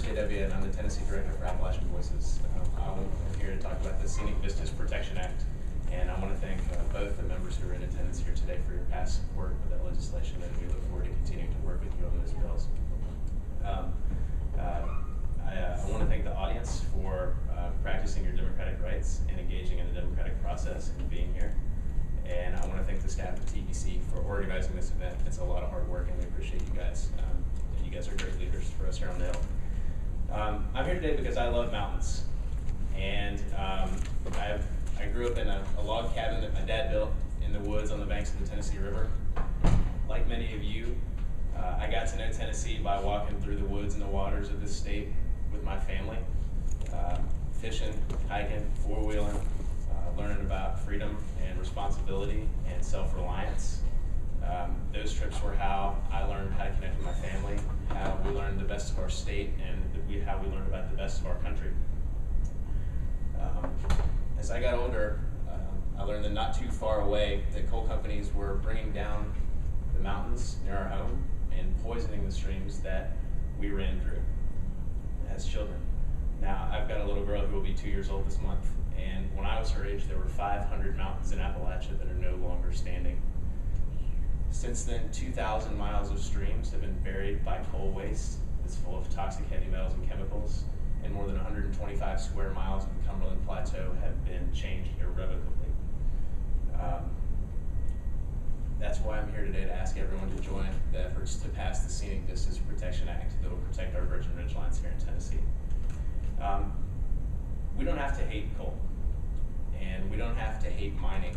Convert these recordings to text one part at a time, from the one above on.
JW, and I'm the Tennessee Director for Appalachian Voices. I'm here to talk about the Scenic Vistas Protection Act, and I want to thank both the members who are in attendance here today for your past support with that legislation, and we look forward to continuing to work with you on those bills. I want to thank the audience for practicing your democratic rights and engaging in the democratic process and being here. And I want to thank the staff at TBC for organizing this event. It's a lot of hard work, and we appreciate you guys. You guys are great leaders for us here on the Hill. I'm here today because I love mountains. And I grew up in a log cabin that my dad built in the woods on the banks of the Tennessee River. Like many of you, I got to know Tennessee by walking through the woods and the waters of this state with my family, fishing, hiking, four-wheeling, learning about freedom and responsibility and self-reliance. Those trips were how I learned how to connect with my family, how we learned the best of our state, and how we learned about the best of our country. As I got older, I learned that not too far away that coal companies were bringing down the mountains near our home and poisoning the streams that we ran through as children. Now, I've got a little girl who will be 2 years old this month, and when I was her age, there were 500 mountains in Appalachia that are no longer standing. Since then, 2,000 miles of streams have been buried by coal waste that's full of toxic heavy metals and chemicals, and more than 125 square miles of the Cumberland Plateau have been changed irrevocably. That's why I'm here today, to ask everyone to join the efforts to pass the Scenic Vistas Protection Act that will protect our virgin ridgelines here in Tennessee. We don't have to hate coal, and we don't have to hate mining.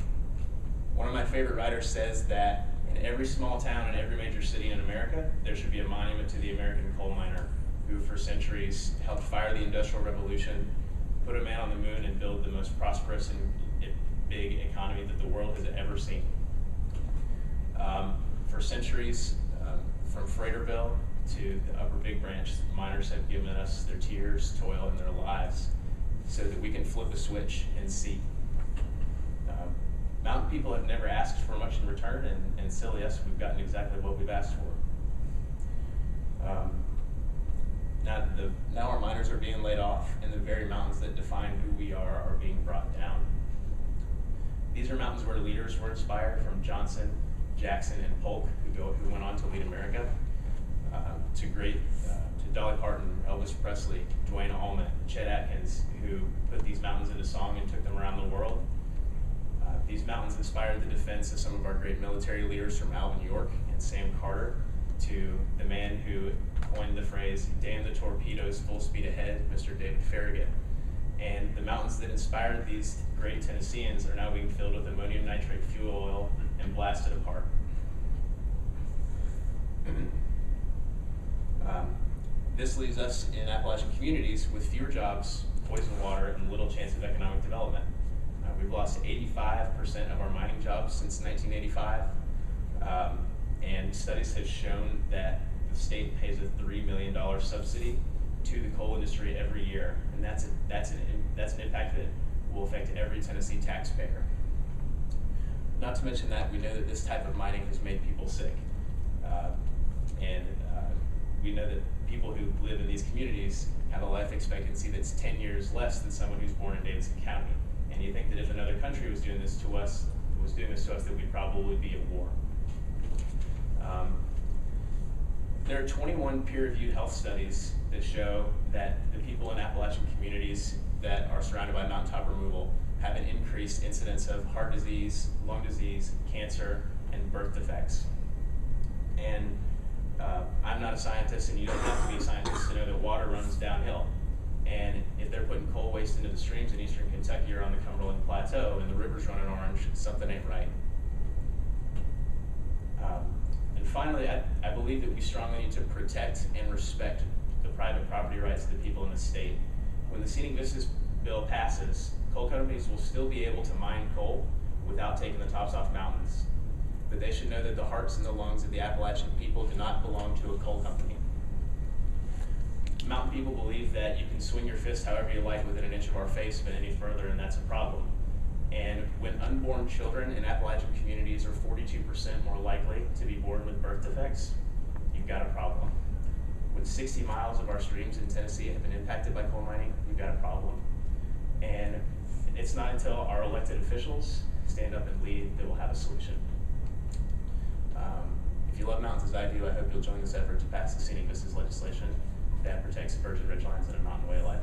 One of my favorite writers says that in every small town and every major city in America, there should be a monument to the American coal miner who for centuries helped fire the Industrial Revolution, put a man on the moon, and build the most prosperous and big economy that the world has ever seen. For centuries, from Freighterville to the Upper Big Branch, miners have given us their tears, toil, and their lives so that we can flip a switch and see. Mountain people have never asked for much in return, and silly us, we've gotten exactly what we've asked for. Now our miners are being laid off, and the very mountains that define who we are being brought down. These are mountains where leaders were inspired, from Johnson, Jackson, and Polk, who went on to lead America, to Dolly Parton, Elvis Presley, Duane Allman, Chet Atkins, who put these mountains into song and took them around the world. These mountains inspired the defense of some of our great military leaders, from Alvin York and Sam Carter, to the man who coined the phrase, "Damn the torpedoes, full speed ahead," Mr. David Farragut. And the mountains that inspired these great Tennesseans are now being filled with ammonium nitrate fuel oil and blasted apart. This leaves us in Appalachian communities with fewer jobs, poisoned water, and little chance of economic development. We've lost 85% of our mining jobs since 1985, and studies have shown that the state pays a $3 million subsidy to the coal industry every year, and that's an impact that will affect every Tennessee taxpayer. Not to mention that we know that this type of mining has made people sick, and we know that people who live in these communities have a life expectancy that's 10 years less than someone who's born in Davidson County. And you think that if another country was doing this to us, that we'd probably be at war. There are 21 peer-reviewed health studies that show that the people in Appalachian communities that are surrounded by mountaintop removal have an increased incidence of heart disease, lung disease, cancer, and birth defects. And I'm not a scientist, and you don't have to be a scientist to know that water runs downhill. And if they're putting coal waste into the streams in eastern Kentucky or on the Cumberland Plateau and the river's running orange, something ain't right. And finally, I believe that we strongly need to protect and respect the private property rights of the people in the state. When the Scenic Vistas bill passes, coal companies will still be able to mine coal without taking the tops off mountains. But they should know that the hearts and the lungs of the Appalachian people do not belong to a coal company. Mountain people believe that you can swing your fist however you like within an inch of our face, but any further, and that's a problem. And when unborn children in Appalachian communities are 42% more likely to be born with birth defects, you've got a problem. when 60 miles of our streams in Tennessee have been impacted by coal mining, we've got a problem. And it's not until our elected officials stand up and lead that we'll have a solution. If you love mountains as I do, I hope you'll join this effort to pass the Scenic Vistas legislation that protects virgin ridgelines and a mountain way life.